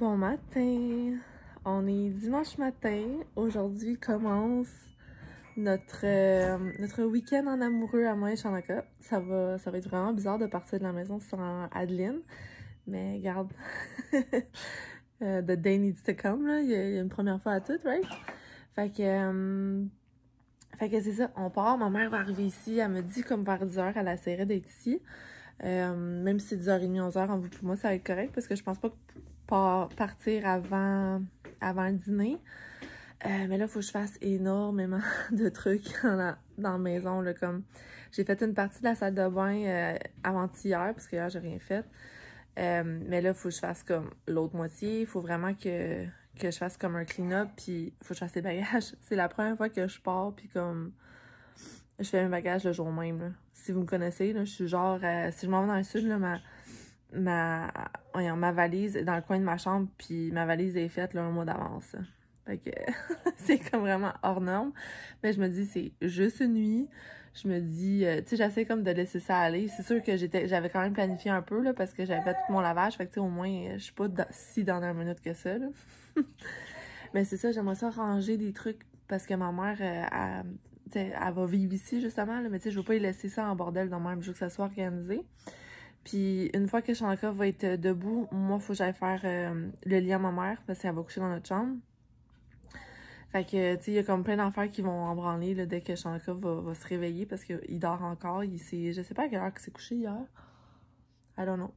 Bon matin! On est dimanche matin. Aujourd'hui commence notre week-end en amoureux à moi et Shanaka. Ça va être vraiment bizarre de partir de la maison sans Adeline. Mais regarde, the day needs to come, là. Il y a une première fois à tout, right? Fait que c'est ça, on part. Ma mère va arriver ici. Elle me dit comme vers 10h, elle essaierait d'être ici. Même si c'est 10h30, 11h, en vous pour moi, ça va être correct parce que je pense pas partir avant le dîner. Mais là, il faut que je fasse énormément de trucs dans la maison. Là, comme j'ai fait une partie de la salle de bain avant-hier, parce que hier, j'ai rien fait. Mais là, il faut que je fasse comme l'autre moitié. Il faut vraiment que je fasse comme un clean-up, puis il faut que je fasse les bagages. C'est la première fois que je pars, puis comme je fais mes bagages le jour même. Là. Si vous me connaissez, là, je suis genre, si je m'en vais dans le sud, là, ma valise est dans le coin de ma chambre, puis ma valise est faite là, un mois d'avance. Fait que c'est comme vraiment hors norme. Mais je me dis, c'est juste une nuit. Je me dis, tu sais, j'essaie comme de laisser ça aller. C'est sûr que j'avais quand même planifié un peu, là, parce que j'avais fait tout mon lavage. Fait que, tu sais, au moins, je suis pas si dernière minute que ça, là. Mais c'est ça, j'aimerais ça ranger des trucs, parce que ma mère, elle va vivre ici, justement, là. Mais tu sais, je veux pas y laisser ça en bordel dans même, je veux que ça soit organisé. Puis une fois que Shanaka va être debout, moi, il faut que j'aille faire le lit à ma mère, parce qu'elle va coucher dans notre chambre. Fait que, tu sais, il y a comme plein d'affaires qui vont en branler là, dès que Shanaka va se réveiller, parce qu'il dort encore. Je sais pas à quelle heure qu'il s'est couché hier. I don't know.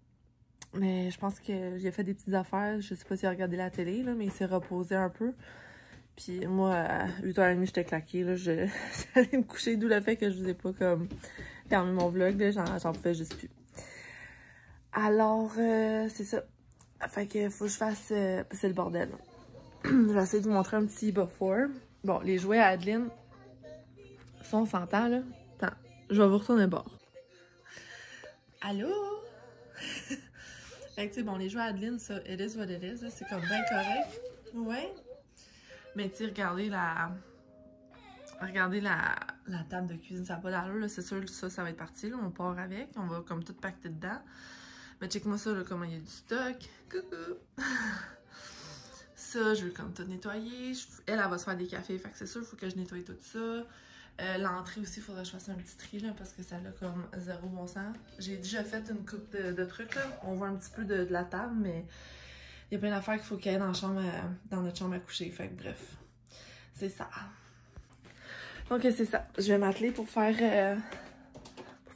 Mais je pense qu'il a fait des petites affaires. Je sais pas s'il a regardé la télé, là, mais il s'est reposé un peu. Puis moi, à 8h30, j'étais claquée, là. J'allais me coucher, d'où le fait que je vous ai pas comme terminé mon vlog, là. J'en pouvais juste plus. Alors, c'est ça. Fait que faut que je fasse... c'est le bordel. Je vais essayer de vous montrer un petit before. Bon, les jouets à Adeline, ça on s'entend, là. Attends, je vais vous retourner bord. Allô? Fait que, tu sais, bon, les jouets à Adeline, ça, it is what it is, c'est comme bien correct. Ouais. Mais, tu sais, regardez la table de cuisine, ça n'a pas d'allure, là. C'est sûr que ça va être parti, là. On part avec. On va comme tout pacter dedans. Mais check-moi ça, là, comment il y a du stock. Coucou! Ça, je veux comme tout nettoyer. Elle va se faire des cafés, fait que c'est sûr, il faut que je nettoie tout ça. L'entrée aussi, il faudrait que je fasse un petit tri, là, parce que ça a comme zéro bon sens. J'ai déjà fait une coupe de trucs, là. On voit un petit peu de la table, mais il y a plein d'affaires qu'il faut qu'il y ait dans notre chambre à coucher. Fait que bref, c'est ça. Donc c'est ça. Je vais m'atteler pour faire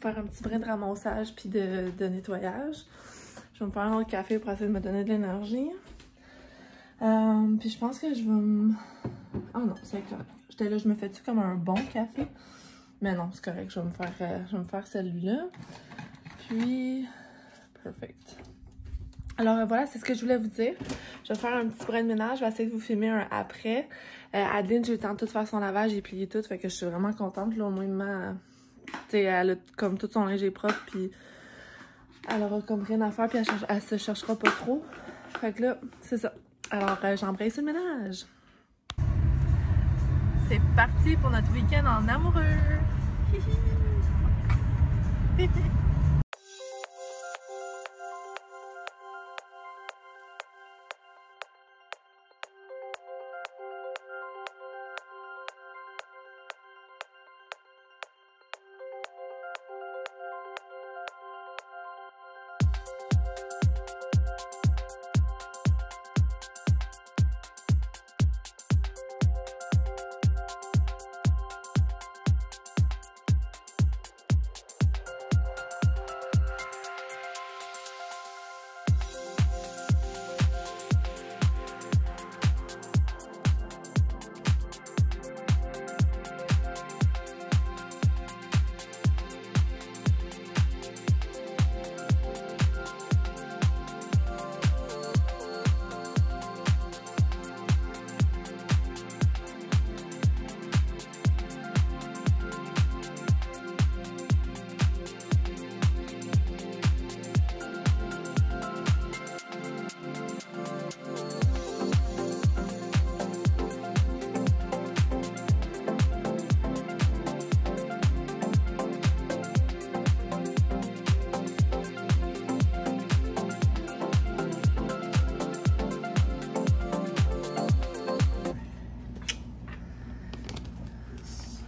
un petit brin de ramassage puis de nettoyage. Je vais me faire un autre café pour essayer de me donner de l'énergie. Puis je pense que je vais me... Ah non, c'est correct. J'étais là, je me fais-tu comme un bon café? Mais non, c'est correct, je vais me faire celui-là. Puis... Perfect. Alors voilà, c'est ce que je voulais vous dire. Je vais faire un petit brin de ménage, je vais essayer de vous filmer un après. Adeline, j'ai eu le temps de tout faire son lavage, j'ai plié tout, fait que je suis vraiment contente. Là, au moins, tu sais, elle a comme tout son linge est propre, puis elle aura comme rien à faire, puis elle se cherchera pas trop. Fait que là, c'est ça. Alors, j'embrasse le ménage. C'est parti pour notre week-end en amoureux.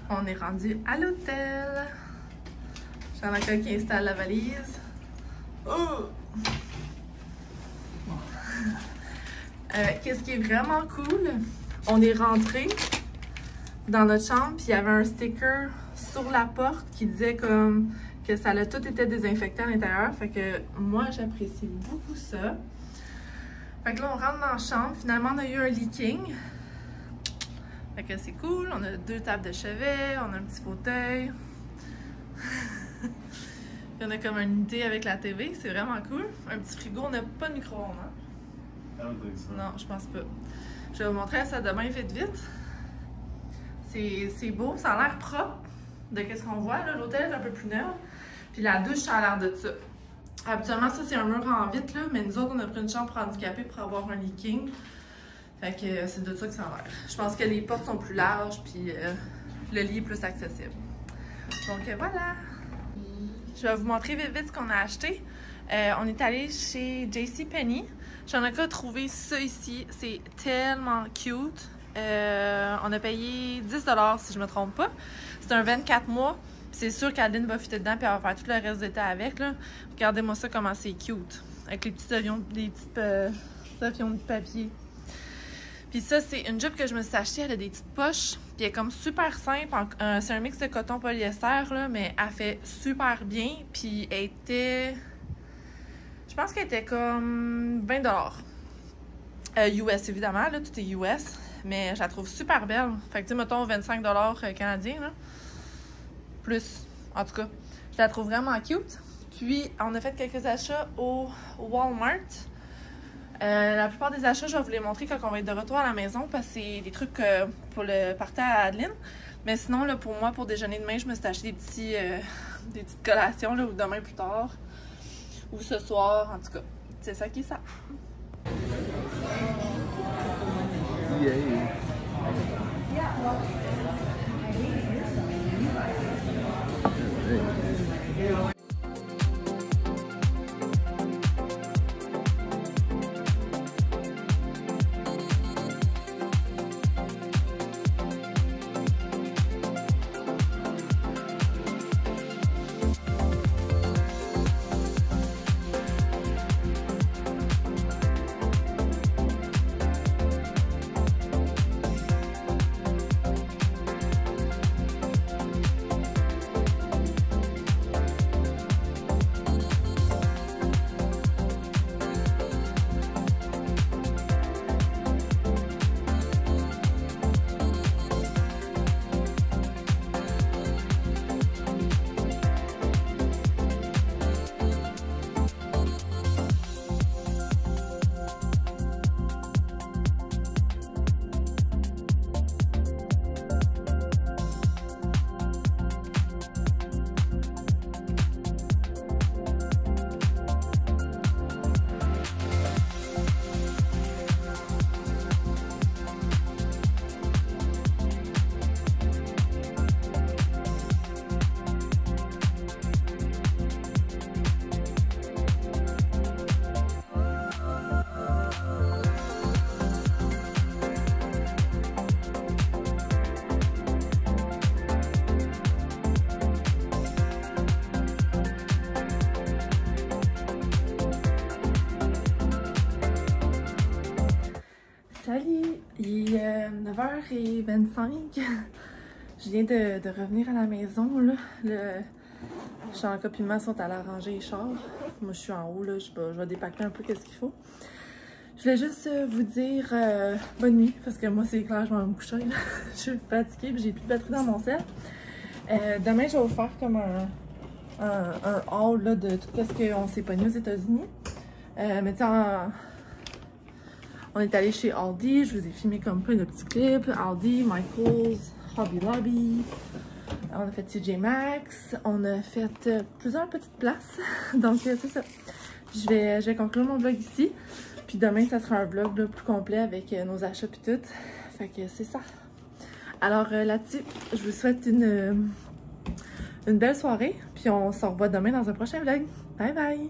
On est rendu à l'hôtel. Jean-Michel qui installe la valise. Oh! Qu'est-ce qui est vraiment cool? On est rentré dans notre chambre, puis il y avait un sticker sur la porte qui disait comme que ça a tout été désinfecté à l'intérieur. Fait que moi, j'apprécie beaucoup ça. Fait que là, on rentre dans la chambre. Finalement, on a eu un leaking. Fait que c'est cool. On a 2 tables de chevet, on a un petit fauteuil. Puis on a comme une unité avec la TV, c'est vraiment cool. Un petit frigo, on n'a pas de micro-ondes, hein? Non, je pense pas. Je vais vous montrer ça demain vite. C'est beau, ça a l'air propre de qu'est-ce qu'on voit. L'hôtel est un peu plus neuf. Puis la douche, ça a l'air de ça. Habituellement, ça c'est un mur en vitre, là, mais nous autres, on a pris une chambre pour handicapés pour avoir un leaking. Fait que c'est de ça que ça a l'air. Je pense que les portes sont plus larges, puis le lit est plus accessible. Donc voilà! Je vais vous montrer vite ce qu'on a acheté. On est allé chez JCPenney. J'en ai trouvé ça ici. C'est tellement cute. On a payé 10 $ si je me trompe pas. C'est un 24 mois. C'est sûr qu'Adeline va fitter dedans et elle va faire tout le reste d'été avec. Là. Regardez-moi ça comment c'est cute. Avec les petits avions, des petits avions de papier. Puis ça, c'est une jupe que je me suis achetée. Elle a des petites poches. Puis elle est comme super simple. C'est un mix de coton polyester, là, mais elle fait super bien. Puis elle était... Je pense qu'elle était comme 20 $. US, évidemment. Là, tout est US. Mais je la trouve super belle. Fait que, tu sais, mettons 25 $ canadiens, là. Plus, en tout cas. Je la trouve vraiment cute. Puis, on a fait quelques achats au Walmart. La plupart des achats, je vais vous les montrer quand on va être de retour à la maison parce que c'est des trucs pour le party à Adeline. Mais sinon, là, pour moi, pour déjeuner demain, je me suis acheté des petites collations, là, ou demain plus tard. Ou ce soir, en tout cas. C'est ça qui est ça. Yeah. Salut! Il est 9h25. Je viens de revenir à la maison. Là. Jean-Luc et Matt sont allés arranger les chars. Moi, je suis en haut. Là. Je vais dépacker un peu qu'est-ce qu'il faut. Je voulais juste vous dire bonne nuit. Parce que moi, c'est clair, je vais me coucher. Là. Je suis fatiguée et j'ai plus de batterie dans mon sel. Demain, je vais vous faire comme un haul là, de tout ce qu'on s'est pogné aux États-Unis. Mais tu sais, on est allé chez Aldi, je vous ai filmé comme plein de petits clips. Aldi, Michaels, Hobby Lobby. On a fait TJ Maxx. On a fait plusieurs petites places. Donc c'est ça. Je vais conclure mon vlog ici. Puis demain, ça sera un vlog là, plus complet avec nos achats puis tout. Fait que c'est ça. Alors là-dessus, je vous souhaite une belle soirée. Puis on se revoit demain dans un prochain vlog. Bye bye!